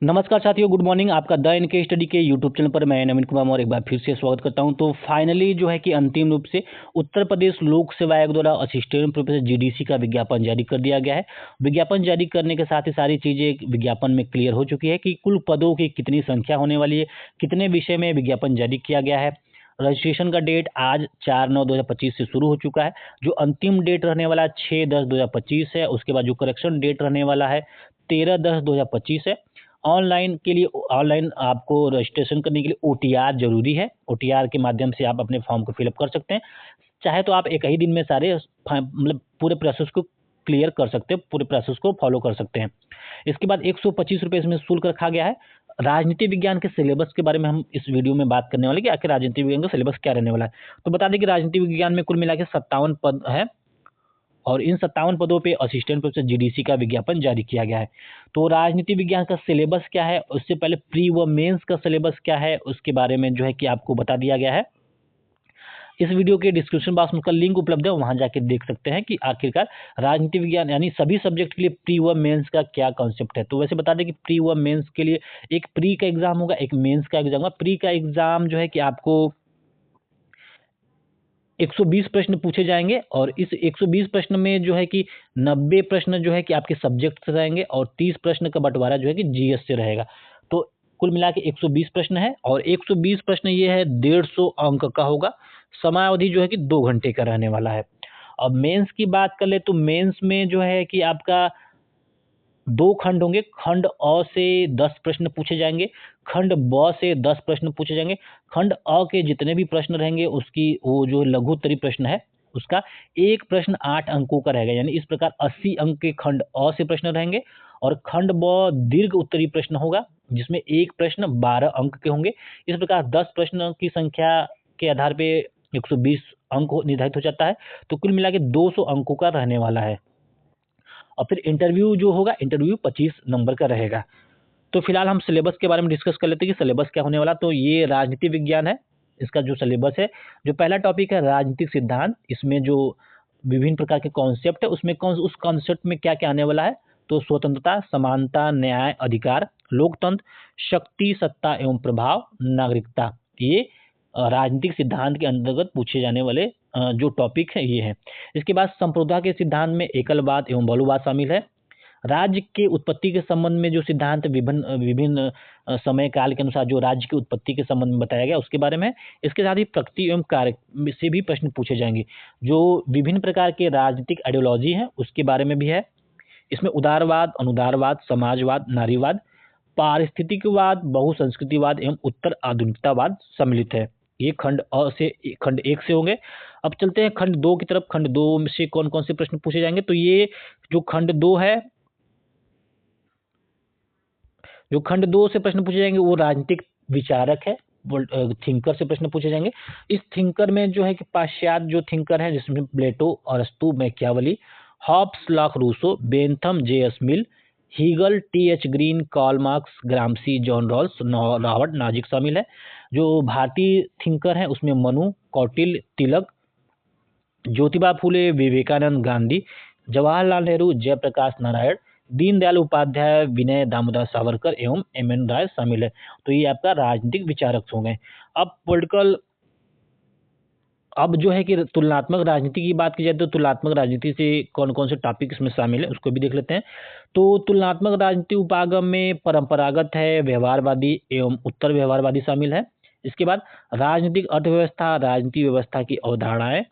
नमस्कार साथियों, good morning. आपका द इनके स्टडी के यूट्यूब चैनल पर मैं नवीन कुमार और एक बार फिर से स्वागत करता हूं। तो फाइनली जो है कि अंतिम रूप से उत्तर प्रदेश लोक सेवा आयोग द्वारा असिस्टेंट प्रोफेसर जीडीसी का विज्ञापन जारी कर दिया गया है। विज्ञापन जारी करने के साथ ही सारी चीज़ें विज्ञापन में क्लियर हो चुकी है कि कुल पदों की कितनी संख्या होने वाली है, कितने विषय में विज्ञापन जारी किया गया है। रजिस्ट्रेशन का डेट आज 4/9/2025 से शुरू हो चुका है। जो अंतिम डेट रहने वाला 6/10/2025 है। उसके बाद जो करेक्शन डेट रहने वाला है 13/10/2025 है। ऑनलाइन के लिए ऑनलाइन आपको रजिस्ट्रेशन करने के लिए ओटीआर जरूरी है। ओटीआर के माध्यम से आप अपने फॉर्म को फिलअप कर सकते हैं। चाहे तो आप एक ही दिन में सारे मतलब पूरे प्रोसेस को क्लियर कर सकते हैं, पूरे प्रोसेस को फॉलो कर सकते हैं। इसके बाद 125 रुपये इसमें शुल्क रखा गया है। राजनीति विज्ञान के सिलेबस के बारे में हम इस वीडियो में बात करने वाले कि आखिर राजनीति विज्ञान का सिलेबस क्या रहने वाला है। तो बता दें कि राजनीति विज्ञान में कुल मिला के 57 पद है और इन 57 पदों पे असिस्टेंट प्रोफेसर जीडीसी का विज्ञापन जारी किया गया है। तो राजनीति विज्ञान का सिलेबस क्या है, उससे पहले प्री व मेंस का सिलेबस क्या है, उसके बारे में जो है कि आपको बता दिया गया है। इस वीडियो के डिस्क्रिप्शन बॉक्स में उसका लिंक उपलब्ध है, वहां जाके देख सकते हैं कि आखिरकार राजनीति विज्ञान यानी सभी सब्जेक्ट के लिए प्री व मेंस का क्या कॉन्सेप्ट है। तो वैसे बता दें कि प्री व मेंस के लिए एक प्री का एग्जाम होगा, एक मेंस का एग्जाम होगा। प्री का एग्जाम जो है कि आपको 120 प्रश्न पूछे जाएंगे और इस 120 प्रश्न में जो है कि 90 प्रश्न जो है कि आपके सब्जेक्ट से रहेंगे और 30 प्रश्न का बंटवारा जो है कि जीएस से रहेगा। तो कुल मिला के 120 प्रश्न है और 120 प्रश्न ये है 150 अंक का होगा। समयावधि जो है कि 2 घंटे का रहने वाला है। अब मेंस की बात कर ले तो मेंस में जो है कि आपका 2 खंड होंगे। खंड अ से 10 प्रश्न पूछे जाएंगे, खंड ब से 10 प्रश्न पूछे जाएंगे। खंड अ के जितने भी प्रश्न रहेंगे उसकी वो जो लघु उत्तरीय प्रश्न है उसका एक प्रश्न 8 अंकों का रहेगा। यानी इस प्रकार 80 अंक के खंड अ से प्रश्न रहेंगे और खंड ब दीर्घ उत्तरीय प्रश्न होगा जिसमें एक प्रश्न 12 अंक के होंगे। इस प्रकार 10 प्रश्न की संख्या के आधार पे 120 अंक निर्धारित हो जाता है। तो कुल मिला के 200 अंकों का रहने वाला है। और फिर इंटरव्यू जो होगा, इंटरव्यू 25 नंबर का रहेगा। तो फिलहाल हम सिलेबस के बारे में डिस्कस कर लेते हैं कि सिलेबस क्या होने वाला। तो ये राजनीति विज्ञान है, इसका जो सिलेबस है, जो पहला टॉपिक है राजनीतिक सिद्धांत। इसमें जो विभिन्न प्रकार के कॉन्सेप्ट है उसमें उस कॉन्सेप्ट में क्या क्या आने वाला है। तो स्वतंत्रता, समानता, न्याय, अधिकार, लोकतंत्र, शक्ति, सत्ता एवं प्रभाव, नागरिकता, ये राजनीतिक सिद्धांत के अंतर्गत पूछे जाने वाले जो टॉपिक है ये है। इसके बाद संप्रभुता के सिद्धांत में एकलवाद एवं बहुलवाद शामिल है। राज्य के उत्पत्ति के संबंध में जो सिद्धांत विभिन्न विभिन्न समय काल के अनुसार जो राज्य की उत्पत्ति के संबंध में बताया गया उसके बारे में। इसके साथ ही प्रकृति एवं कार्य से भी प्रश्न पूछे जाएंगे। जो विभिन्न प्रकार के राजनीतिक आइडियोलॉजी हैं उसके बारे में भी है। इसमें उदारवाद, अनुदारवाद, समाजवाद, नारीवाद, पारिस्थितिकवाद, बहुसंस्कृतिवाद एवं उत्तर आधुनिकतावाद सम्मिलित है। ये खंड एक से होंगे। अब चलते हैं खंड दो की तरफ। खंड दो में से कौन कौन से प्रश्न पूछे जाएंगे। तो ये जो खंड दो है, जो खंड दो से प्रश्न पूछे जाएंगे वो राजनीतिक विचारक है, थिंकर से प्रश्न पूछे जाएंगे। इस थिंकर में जो है कि पाश्चात्य जो थिंकर है जिसमें प्लेटो, अरस्तु, Machiavelli, Hobbes, Locke, Rousseau, Bentham, J S. Mill, Hegel, T H. Green, Karl Marx, Gramsci, John Rawls, Robert Nozick शामिल है। जो भारतीय थिंकर है उसमें मनु, कौटिल्य, तिलक, ज्योतिबा फूले, विवेकानंद, गांधी, जवाहरलाल नेहरू, जयप्रकाश नारायण, दीनदयाल उपाध्याय, विनय दामोदर सावरकर एवं एम.एन. राय शामिल है। तो ये आपका राजनीतिक विचारक हो गए। अब जो है कि तुलनात्मक राजनीति की बात की जाए तो तुलनात्मक राजनीति से कौन कौन से टॉपिक इसमें शामिल है उसको भी देख लेते हैं। तो तुलनात्मक राजनीति उपागम में परंपरागत है, व्यवहारवादी एवं उत्तर व्यवहारवादी शामिल है। इसके बाद राजनीतिक अर्थव्यवस्था, राजनीतिक व्यवस्था की अवधारणाएं,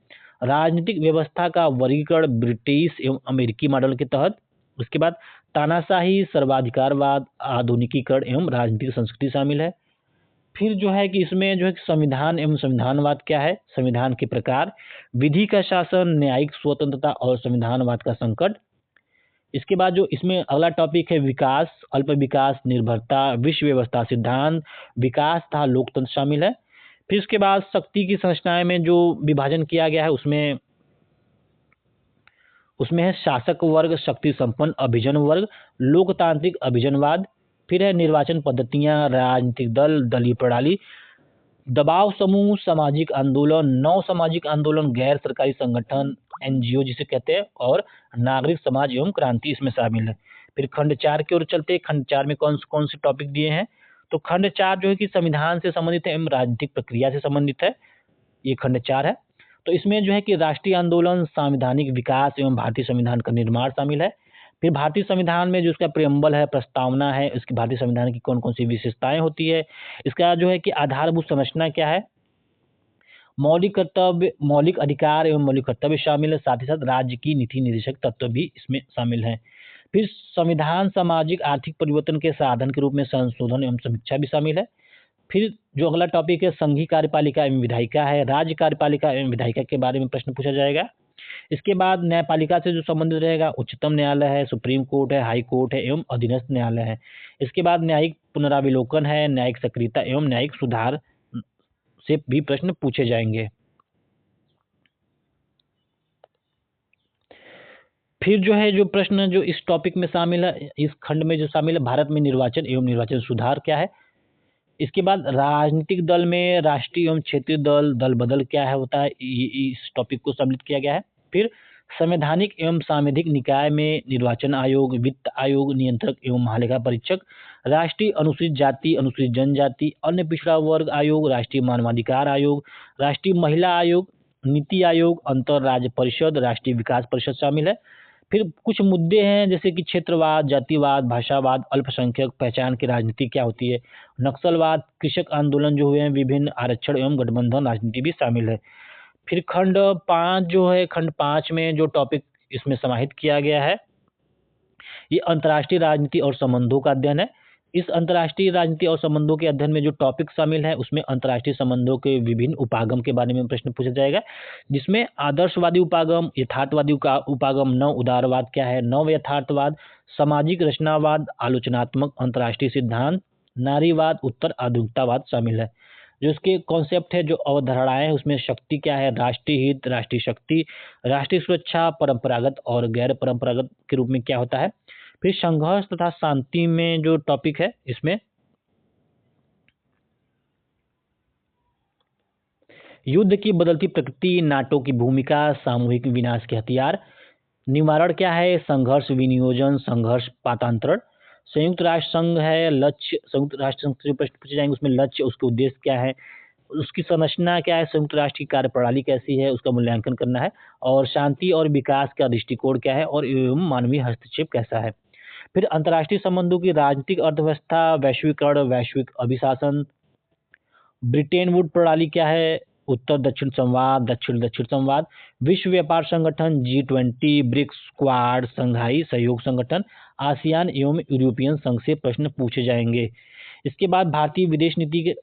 राजनीतिक व्यवस्था का वर्गीकरण ब्रिटिश एवं अमेरिकी मॉडल के तहत। उसके बाद तानाशाही, सर्वाधिकारवाद, आधुनिकीकरण एवं राजनीतिक संस्कृति शामिल है। फिर जो है कि इसमें जो है कि संविधान एवं संविधानवाद क्या है, संविधान के प्रकार, विधि का शासन, न्यायिक स्वतंत्रता और संविधानवाद का संकट। इसके बाद जो इसमें अगला टॉपिक है विकास, अल्प विकास, निर्भरता, विश्व व्यवस्था सिद्धांत, विकास तथा लोकतंत्र शामिल है। फिर उसके बाद शक्ति की संरचनाएं में जो विभाजन किया गया है उसमें है शासक वर्ग, शक्ति संपन्न अभिजन वर्ग, लोकतांत्रिक अभिजनवाद। फिर है निर्वाचन पद्धतियां, राजनीतिक दल, दलीय प्रणाली, दबाव समूह, सामाजिक आंदोलन, नव सामाजिक आंदोलन, गैर सरकारी संगठन, एनजीओ जिसे कहते हैं, और नागरिक समाज एवं क्रांति इसमें शामिल है। फिर खंड 4 की ओर चलते हैं। खंड 4 में कौन कौन से टॉपिक दिए हैं, तो खंड 4 जो है कि संविधान से संबंधित है एवं राजनीतिक प्रक्रिया से संबंधित है, ये खंड 4 है। तो इसमें जो है कि राष्ट्रीय आंदोलन, संवैधानिक विकास एवं भारतीय संविधान का निर्माण शामिल है। फिर भारतीय संविधान में जो इसका प्रियम्बल है, प्रस्तावना है, इसकी भारतीय संविधान की कौन कौन सी विशेषताएं होती है, इसका जो है कि आधारभूत संरचना क्या है, मौलिक कर्तव्य, मौलिक अधिकार एवं मौलिक कर्तव्य शामिल है, साथ ही साथ राज्य की नीति निर्देशक तत्व भी इसमें शामिल हैं। फिर संविधान सामाजिक आर्थिक परिवर्तन के साधन के रूप में संशोधन एवं समीक्षा भी शामिल है। फिर जो अगला टॉपिक है संघीय कार्यपालिका एवं विधायिका है, राज्य कार्यपालिका एवं विधायिका के बारे में प्रश्न पूछा जाएगा। इसके बाद न्यायपालिका से जो संबंधित रहेगा उच्चतम न्यायालय है, सुप्रीम कोर्ट है, हाई कोर्ट है एवं अधीनस्थ न्यायालय है। इसके बाद न्यायिक पुनराविलोकन है, न्यायिक सक्रियता एवं न्यायिक सुधार से भी प्रश्न पूछे जाएंगे। फिर जो है जो प्रश्न जो इस टॉपिक में शामिल है, इस खंड में जो शामिल है, भारत में निर्वाचन एवं निर्वाचन सुधार क्या है। इसके बाद राजनीतिक दल में राष्ट्रीय एवं क्षेत्रीय दल, दल बदल क्या है होता है, इस टॉपिक को सम्मिलित किया गया है। फिर संवैधानिक एवं सांविधिक निकाय में निर्वाचन आयोग, वित्त आयोग, नियंत्रक एवं महालेखा परीक्षक, राष्ट्रीय अनुसूचित जाति, अनुसूचित जनजाति, अन्य पिछड़ा वर्ग आयोग, राष्ट्रीय मानवाधिकार आयोग, राष्ट्रीय महिला आयोग, नीति आयोग, अंतर राज्य परिषद, राष्ट्रीय विकास परिषद शामिल है। फिर कुछ मुद्दे हैं जैसे कि क्षेत्रवाद, जातिवाद, भाषावाद, अल्पसंख्यक पहचान की राजनीति क्या होती है, नक्सलवाद, कृषक आंदोलन जो हुए हैं, विभिन्न आरक्षण एवं गठबंधन राजनीति भी शामिल है। फिर खंड 5 जो है, खंड 5 में जो टॉपिक इसमें समाहित किया गया है, ये अंतर्राष्ट्रीय राजनीति और संबंधों का अध्ययन है। इस अंतर्राष्ट्रीय राजनीति और संबंधों के अध्ययन में जो टॉपिक शामिल है उसमें अंतर्राष्ट्रीय संबंधों के विभिन्न उपागम के बारे में प्रश्न पूछा जाएगा, जिसमें आदर्शवादी उपागम, यथार्थवादी उपागम, नव उदारवाद क्या है, नव यथार्थवाद, सामाजिक रचनावाद, आलोचनात्मक अंतर्राष्ट्रीय सिद्धांत, नारीवाद, उत्तर आधुनिकतावाद शामिल है। जो इसके कॉन्सेप्ट है, जो अवधारणाएं हैं, उसमें शक्ति क्या है, राष्ट्रीय हित, राष्ट्रीय शक्ति, राष्ट्रीय सुरक्षा, परंपरागत और गैर परंपरागत के रूप में क्या होता है। फिर संघर्ष तथा शांति में जो टॉपिक है, इसमें युद्ध की बदलती प्रकृति, नाटो की भूमिका, सामूहिक विनाश के हथियार, निवारण क्या है, संघर्ष विनियोजन, संघर्ष पातांतरण, संयुक्त राष्ट्र संघ है, लक्ष्य, संयुक्त राष्ट्र संघ से प्रश्न पूछे जाएंगे, उसमें लक्ष्य, उसके उद्देश्य क्या है, उसकी संरचना क्या है, संयुक्त राष्ट्र की कार्यप्रणाली कैसी है, उसका मूल्यांकन करना है, और शांति और विकास का दृष्टिकोण क्या है, और एवं मानवीय हस्तक्षेप कैसा है। फिर अंतर्राष्ट्रीय संबंधों की राजनीतिक अर्थव्यवस्था, वैश्वीकरण, वैश्विक अभिशासन, ब्रिटेन वुड प्रणाली क्या है, उत्तर दक्षिण संवाद, दक्षिण दक्षिण संवाद, विश्व व्यापार संगठन, G20, ब्रिक्स, क्वाड, संघाई सहयोग संगठन, आसियान एवं यूरोपियन संघ से प्रश्न पूछे जाएंगे। इसके बाद भारतीय विदेश नीति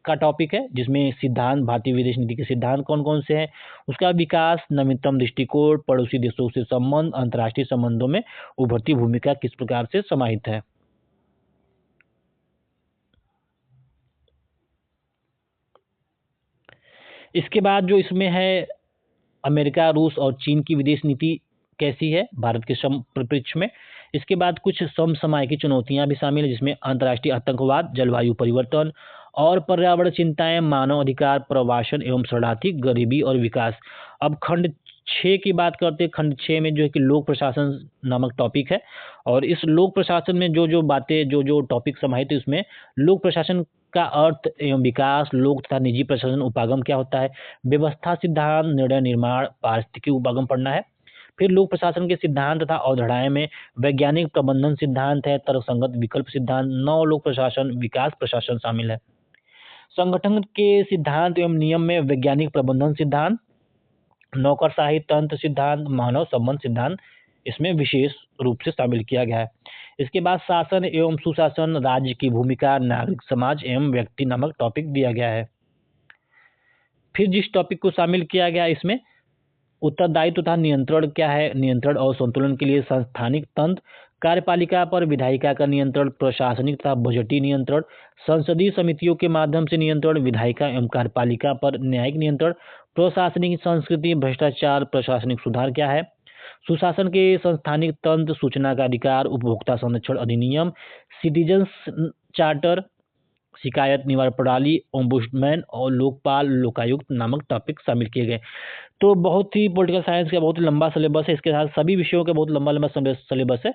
का टॉपिक है, जिसमें सिद्धांत, भारतीय विदेश नीति के सिद्धांत कौन कौन से हैं, उसका विकास, नवीनतम दृष्टिकोण, पड़ोसी देशों से संबंध, अंतर्राष्ट्रीय संबंधों में उभरती भूमिका किस प्रकार से समाहित है। इसके बाद जो इसमें है, अमेरिका, रूस और चीन की विदेश नीति कैसी है भारत के परिप्रेक्ष्य में। इसके बाद कुछ समसामयिक चुनौतियां भी शामिल है, जिसमें अंतर्राष्ट्रीय आतंकवाद, जलवायु परिवर्तन और पर्यावरण चिंताएं, मानव अधिकार, प्रवासन एवं शरणार्थी, गरीबी और विकास। अब खंड 6 की बात करते हैं। खंड 6 में जो है कि लोक प्रशासन नामक टॉपिक है, और इस लोक प्रशासन में जो जो बातें, जो जो टॉपिक समाहित है, उसमें लोक प्रशासन का अर्थ एवं विकास, लोक तथा निजी प्रशासन उपागम क्या होता है, व्यवस्था सिद्धांत, निर्णय निर्माण, पारिस्थितिकी उपागम पढ़ना है। फिर लोक प्रशासन के सिद्धांत तथा अवधारणाएं में वैज्ञानिक प्रबंधन सिद्धांत है, तर्कसंगत विकल्प सिद्धांत, नव लोक प्रशासन, विकास प्रशासन शामिल है। संगठन के सिद्धांत एवं नियम में वैज्ञानिक प्रबंधन सिद्धांत, नौकरशाही तंत्र सिद्धांत, मानव संबंध सिद्धांत इसमें विशेष रूप से शामिल किया गया है। इसके बाद शासन एवं सुशासन, राज्य की भूमिका, नागरिक समाज एवं व्यक्ति नामक टॉपिक दिया गया है। फिर जिस टॉपिक को शामिल किया गया, इसमें उत्तरदायित्व तथा नियंत्रण क्या है, नियंत्रण और संतुलन के लिए संस्थानिक तंत्र, कार्यपालिका पर विधायिका का नियंत्रण, प्रशासनिक तथा बजटीय नियंत्रण, संसदीय समितियों के माध्यम से नियंत्रण, विधायिका एवं कार्यपालिका पर न्यायिक नियंत्रण, प्रशासनिक संस्कृति, भ्रष्टाचार, प्रशासनिक सुधार क्या है, सुशासन के संस्थानिक तंत्र, सूचना का अधिकार, उपभोक्ता संरक्षण अधिनियम, सिटीजन्स चार्टर, शिकायत निवारण प्रणाली, ओम्बुड्समैन और लोकपाल लोकायुक्त नामक टॉपिक शामिल किए गए। तो बहुत ही पॉलिटिकल साइंस का बहुत लंबा सिलेबस है, इसके साथ सभी विषयों का बहुत लंबा सिलेबस है।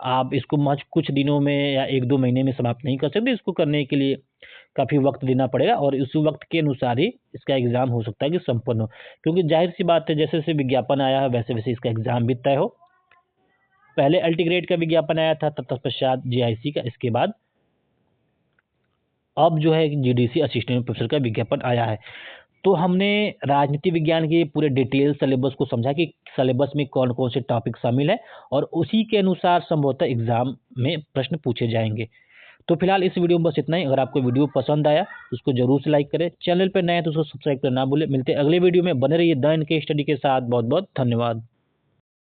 आप इसको महज कुछ दिनों में या 1-2 महीने में समाप्त नहीं कर सकते, इसको करने के लिए काफ़ी वक्त देना पड़ेगा और उस वक्त के अनुसार ही इसका एग्ज़ाम हो सकता है कि संपन्न हो, क्योंकि जाहिर-सी बात है जैसे जैसे विज्ञापन आया है वैसे-वैसे इसका एग्ज़ाम भी तय हो। पहले अल्टीग्रेड का विज्ञापन आया था, तब तत्पश्चात जीआईसी का, इसके बाद अब जो है जीडीसी असिस्टेंट प्रोफेसर का विज्ञापन आया है। तो हमने राजनीति विज्ञान के पूरे डिटेल सिलेबस को समझा कि सिलेबस में कौन-कौन से टॉपिक शामिल है और उसी के अनुसार संभवतः एग्ज़ाम में प्रश्न पूछे जाएँगे। तो फिलहाल इस वीडियो में बस इतना ही। अगर आपको वीडियो पसंद आया तो उसको ज़रूर से लाइक करें। चैनल पे नए हैं तो उसको सब्सक्राइब करना ना भूलें। मिलते हैं अगले वीडियो में, बने रहिए द एनके स्टडी के साथ। बहुत-बहुत धन्यवाद।